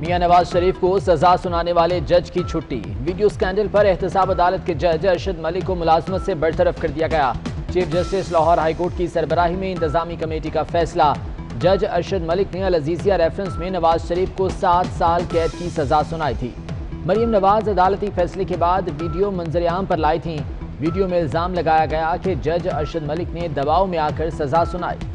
میاں نواز شریف کو سزا سنانے والے جج کی چھٹی۔ ویڈیو سکینڈل پر احتساب عدالت کے جج ارشد ملک کو ملازمت سے برطرف کر دیا گیا۔ Chief justice Lahore high court کی سربراہی میں انتظامی کمیٹی کا فیصلہ۔ جج ارشد ملک نے العزیزیہ ریفرنس میں نواز شریف کو 7 سال قید کی سزا سنائی تھی۔ مریم نواز عدالتی فیصلے کے بعد ویڈیو منظر عام پر لائی تھیں۔ ویڈیو میں الزام لگایا گیا کہ جج ارشد ملک نے دباؤ میں آ کر سزا سنائی۔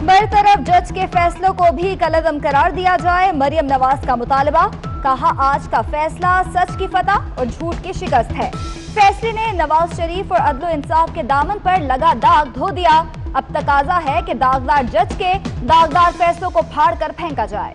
برطرف جج کے فیصلوں کو بھی کالعدم قرار دیا جائے، مریم نواز کا مطالبہ۔ کہا آج کا فیصلہ سچ کی فتح اور جھوٹ کی شکست ہے۔ فیصلے نے نواز شریف اور عدل و انصاف کے دامن پر لگا داغ دھو دیا۔ اب تقاضا ہے کہ داغدار جج کے داغدار فیصلوں کو پھاڑ کر پھینکا جائے۔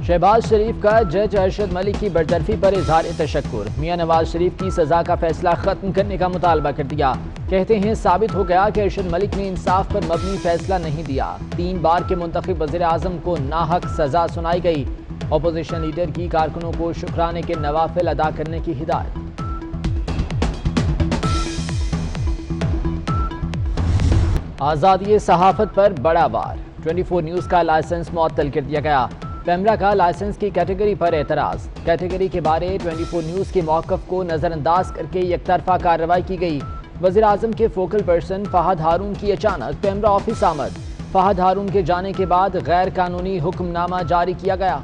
شہباز شریف کا جج ارشد ملک کی برطرفی پر اظہار تشکر۔ میاں نواز شریف کی سزا کا فیصلہ ختم کرنے کا مطالبہ کر دیا۔ کہتے ہیں ثابت ہو گیا کہ ارشد ملک نے انصاف پر مبنی فیصلہ نہیں دیا۔ 3 بار کے منتخب وزیر اعظم کو ناحق سزا سنائی گئی۔ اپوزیشن لیڈر کی کارکنوں کو شکرانے کے نوافل ادا کرنے کی ہدایت۔ آزادی صحافت پر بڑا وار، 24 نیوز کا لائسنس معطل کر دیا گیا۔ پیمرا کا لائسنس کی کیٹیگری پر اعتراض۔ کیٹیگری کے بارے 24 نیوز کے موقف کو نظر انداز کر کے یک طرفہ کارروائی کی گئی۔ وزیر اعظم کے فوکل پرسن فہد ہارون کی اچانک پیمرا آفس آمد۔ فہد ہارون کے جانے کے بعد غیر قانونی حکم نامہ جاری کیا گیا۔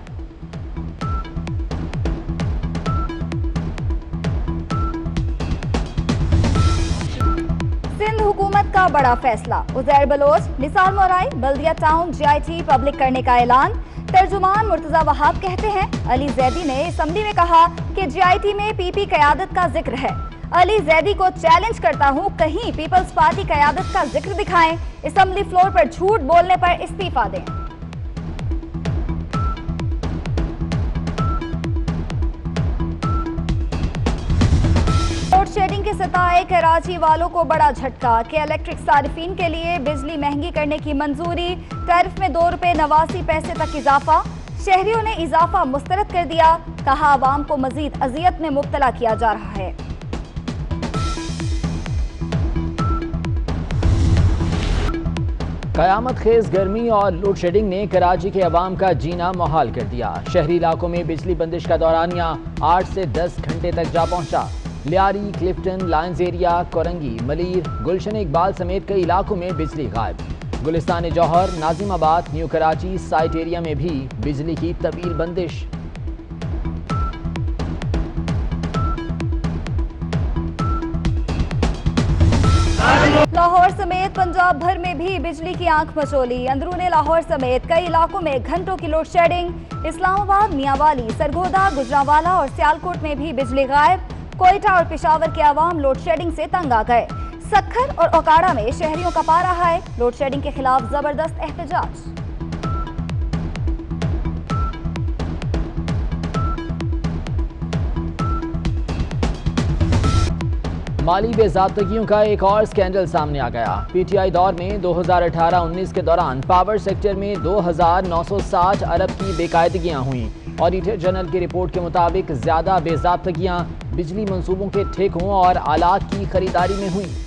سندھ حکومت کا بڑا فیصلہ، عزیر بلوچ، نثار مورائی، بلدیہ ٹاؤن GIT پبلک کرنے کا اعلان۔ ترجمان مرتضی وہاب کہتے ہیں علی زیدی نے اسمبلی میں کہا کہ GIT میں PP قیادت کا ذکر ہے۔ علی زیدی کو چیلنج کرتا ہوں، کہیں پیپلز پارٹی قیادت کا ذکر دکھائیں، اسمبلی فلور پر جھوٹ بولنے پر استعفیٰ دیں۔ لوڈ شیڈنگ کے ستائے کراچی والوں کو بڑا جھٹکا کہ الیکٹرک صارفین کے لیے بجلی مہنگی کرنے کی منظوری، ٹیرف میں 2 روپے 89 پیسے تک اضافہ۔ شہریوں نے اضافہ مسترد کر دیا، کہا عوام کو مزید اذیت میں مبتلا کیا جا رہا ہے۔ قیامت خیز گرمی اور لوڈ شیڈنگ نے کراچی کے عوام کا جینا محال کر دیا۔ شہری علاقوں میں بجلی بندش کا دورانیہ 8 سے 10 گھنٹے تک جا پہنچا۔ لیاری، کلفٹن، لائنز ایریا، کورنگی، ملیر، گلشن اقبال سمیت کئی علاقوں میں بجلی غائب۔ گلستان جوہر، ناظم آباد، نیو کراچی سائٹ ایریا میں بھی بجلی کی طویل بندش۔ لاہور سمیت پنجاب بھر میں بھی بجلی کی آنکھ مچولی۔ اندرون لاہور سمیت کئی علاقوں میں گھنٹوں کی لوڈ شیڈنگ۔ اسلام آباد، میاں والی، سرگودا، گجرانوالہ اور سیالکوٹ میں بھی بجلی غائب۔ کوئٹہ اور پشاور کے عوام لوڈ شیڈنگ سے تنگ آ گئے۔ سکھر اور اوکاڑہ میں شہریوں کا پا رہا ہے لوڈ شیڈنگ کے خلاف زبردست احتجاج۔ مالی بے ضابطگیوں کا ایک اور سکینڈل سامنے آ گیا۔ PTI دور میں 2018-19 کے دوران پاور سیکٹر میں 2960 ارب کی بے قاعدگیاں ہوئیں۔ آڈیٹر جنرل کی رپورٹ کے مطابق زیادہ بے ضابطگیاں بجلی منصوبوں کے ٹھیکوں اور آلات کی خریداری میں ہوئیں۔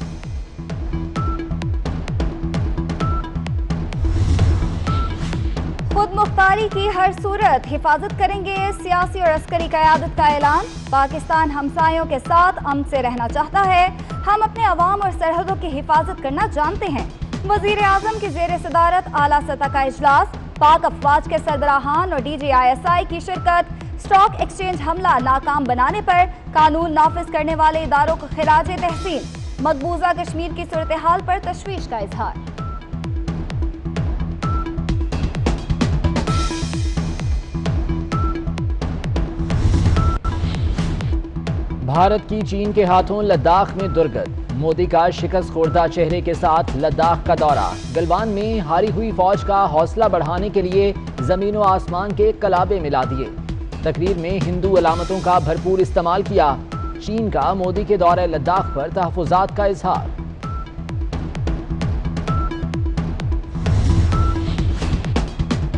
خود مختاری کی ہر صورت حفاظت کریں گے، سیاسی اور عسکری قیادت کا اعلان۔ پاکستان ہمسایوں کے ساتھ امن سے رہنا چاہتا ہے، ہم اپنے عوام اور سرحدوں کی حفاظت کرنا جانتے ہیں۔ وزیر اعظم کی زیر صدارت اعلیٰ سطح کا اجلاس، پاک افواج کے سربراہان اور DG ISI کی شرکت۔ اسٹاک ایکسچینج حملہ ناکام بنانے پر قانون نافذ کرنے والے اداروں کو خراج تحسین۔ مقبوضہ کشمیر کی صورتحال پر تشویش کا اظہار۔ بھارت کی چین کے ہاتھوں لداخ میں درگت۔ مودی کا شکست خوردہ چہرے کے ساتھ لداخ کا دورہ۔ گلوان میں ہاری ہوئی فوج کا حوصلہ بڑھانے کے لیے زمین و آسمان کے کلابے ملا دیے۔ تقریر میں ہندو علامتوں کا بھرپور استعمال کیا۔ چین کا مودی کے دورہ لداخ پر تحفظات کا اظہار۔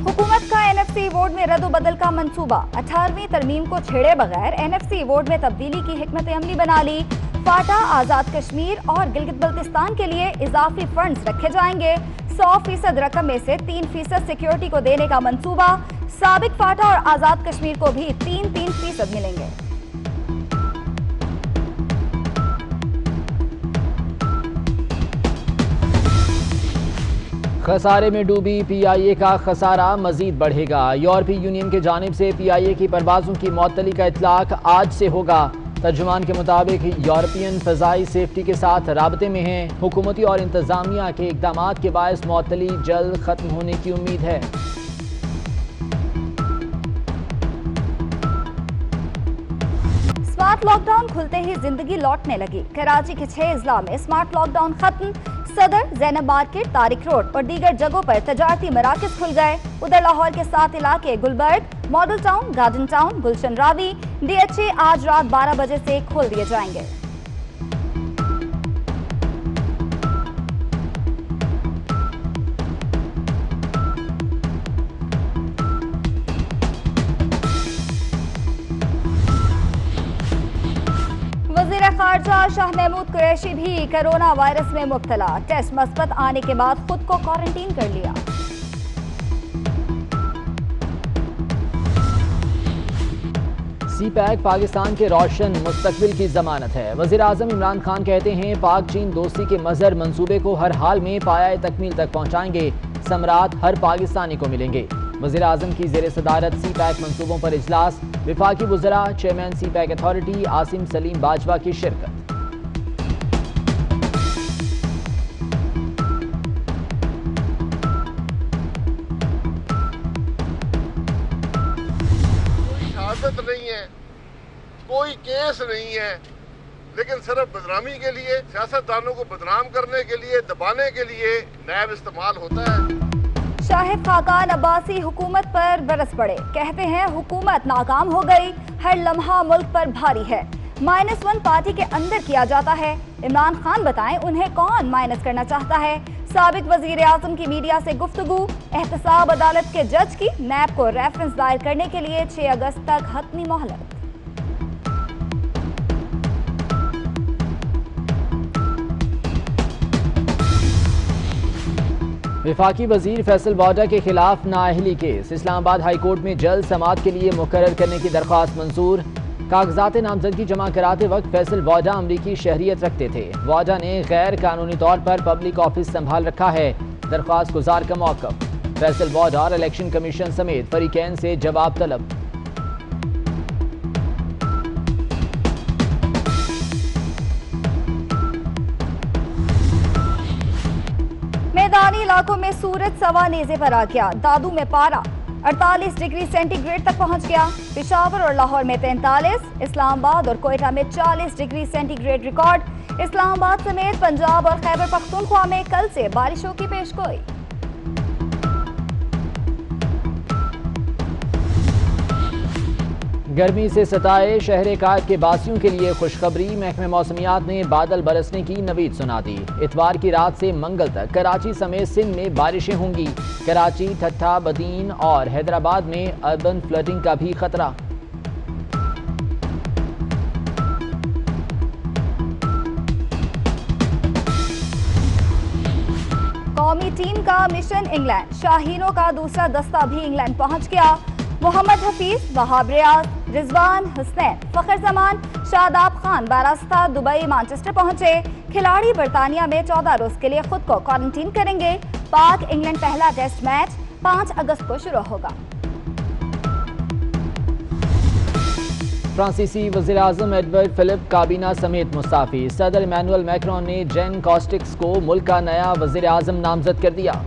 حکومت کا NFC بورڈ میں رد و بدل کا منصوبہ، 18ویں ترمیم کو چھیڑے بغیر NFC بورڈ میں تبدیلی کی حکمت عملی بنا لی۔ فاٹا، آزاد کشمیر اور گلگت بلتستان کے لیے اضافی فنڈز رکھے جائیں گے۔ 100% رقم میں سے 3% سیکیورٹی کو دینے کا منصوبہ، سابق فاٹا اور آزاد کشمیر کو بھی 3% ملیں گے۔ خسارے میں ڈوبی PIA کا خسارہ مزید بڑھے گا۔ یورپی یونین کی جانب سے PIA کی پروازوں کی معطلی کا اطلاق آج سے ہوگا۔ ترجمان کے مطابق یورپین فضائی سیفٹی کے ساتھ رابطے میں ہیں۔ حکومتی اور انتظامیہ کے اقدامات کے باعث معطلی جلد ختم ہونے کی امید ہے۔ سمارٹ لاک ڈاؤن کھلتے ہی زندگی لوٹنے لگی۔ کراچی کے 6 اضلاع میں سمارٹ لاک ڈاؤن ختم۔ صدر، زینب مارکیٹ، طارق روڈ اور دیگر جگہوں پر تجارتی مراکز کھل گئے۔ ادھر لاہور کے 7 علاقے Gulberg, model town, garden town, Gulshan Ravi, DHA آج رات 12 بجے سے کھول دیے جائیں گے۔ وزیر خارجہ شاہ محمود قریشی بھی کرونا وائرس میں مبتلا، ٹیسٹ مثبت آنے کے بعد خود کو کوارنٹین کر لیا۔ سی پیک پاکستان کے روشن مستقبل کی ضمانت ہے۔ وزیر اعظم عمران خان کہتے ہیں پاک چین دوستی کے مظہر منصوبے کو ہر حال میں پایۂ تکمیل تک پہنچائیں گے، ثمرات ہر پاکستانی کو ملیں گے۔ وزیر اعظم کی زیر صدارت سی پیک منصوبوں پر اجلاس، وفاقی وزراء، chairman CPEC authority Asim Saleem Bajwa کی شرکت۔ نہیں ہے، کوئی کیس نہیں ہے، لیکن صرف بدنامی کے لیے، سیاستدانوں کو بدنام کرنے کے لیے، دبانے کے لیے نیب استعمال ہوتا ہے۔ شاہد خاقان عباسی حکومت پر برس پڑے، کہتے ہیں حکومت ناکام ہو گئی، ہر لمحہ ملک پر بھاری ہے، -1 پارٹی کے اندر کیا جاتا ہے۔ عمران خان بتائیں انہیں کون مائنس کرنا چاہتا ہے۔ سابق وزیر اعظم کی میڈیا سے گفتگو، احتساب عدالت کے جج کی نیب کو ریفرنس دائر کرنے کے لیے 6 اگست تک حتمی مہلت۔ وفاقی وزیر فیصل واڈا کے خلاف نااہلی کیس، اسلام آباد ہائی کورٹ میں جلد سماعت کے لیے مقرر کرنے کی درخواست منظور۔ کاغذات نامزدگی جمع کراتے وقت فیصل واڈا امریکی شہریت رکھتے تھے۔ واڈا نے غیر قانونی طور پر پبلک آفس سنبھال رکھا ہے، درخواست گزار کا موقف۔ فیصل واڈا اور الیکشن کمیشن سمیت فریقین سے جواب طلب۔ میدانی علاقوں میں سورج سوا نیزے پر آ گیا، دادو میں پارا 48 ڈگری سینٹی گریڈ تک پہنچ گیا۔ پشاور اور لاہور میں 43، اسلام آباد اور کوئٹہ میں 40 ڈگری سینٹی گریڈ ریکارڈ۔ اسلام آباد سمیت پنجاب اور خیبر پختونخوا میں کل سے بارشوں کی پیشگوئی۔ گرمی سے ستائے شہر قائد کے باسیوں کے لیے خوشخبری، محکمہ موسمیات نے بادل برسنے کی نوید سنا دی۔ اتوار کی رات سے منگل تک کراچی سمیت سندھ میں بارشیں ہوں گی۔ کراچی، ٹھٹھہ، بدین اور حیدرآباد میں اربن فلڈنگ کا بھی خطرہ۔ قومی ٹیم کا مشن انگلینڈ، شاہینوں کا دوسرا دستہ بھی انگلینڈ پہنچ گیا۔ محمد حفیظ، وہاب ریاض، رضوان، حسنین، فخر زمان، شاداب خان باراستہ دبئی، مانچسٹر پہنچے۔ کھلاڑی برطانیہ میں 14 روز کے لیے خود کو کوارنٹین کریں گے۔ پاک انگلینڈ پہلا ٹیسٹ میچ 5 اگست کو شروع ہوگا۔ فرانسیسی وزیر اعظم ایڈورڈ فلپ کابینہ سمیت مستعفی۔ صدر ایمانوئل میکرون نے جین کاسٹکس کو ملک کا نیا وزیر اعظم نامزد کر دیا۔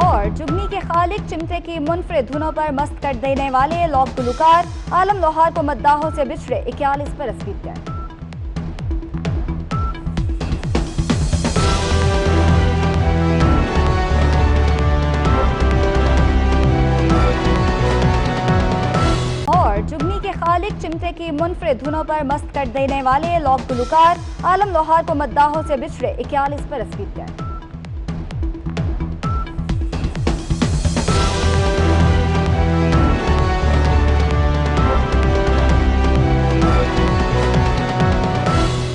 اور جگنی کے خالق چمٹے کی منفرد دھنوں پر مست کر دینے والے لوک گلوکار عالم لوہار کو مداحوں سے بچھڑے 41 برس بیت گئے۔ اور جگنی کے خالق چمٹے کی منفرد دھنوں پر مست کر دینے والے لوک گلوکار عالم لوہار کو مداحوں سے بچھڑے 41 برس بیت گئے۔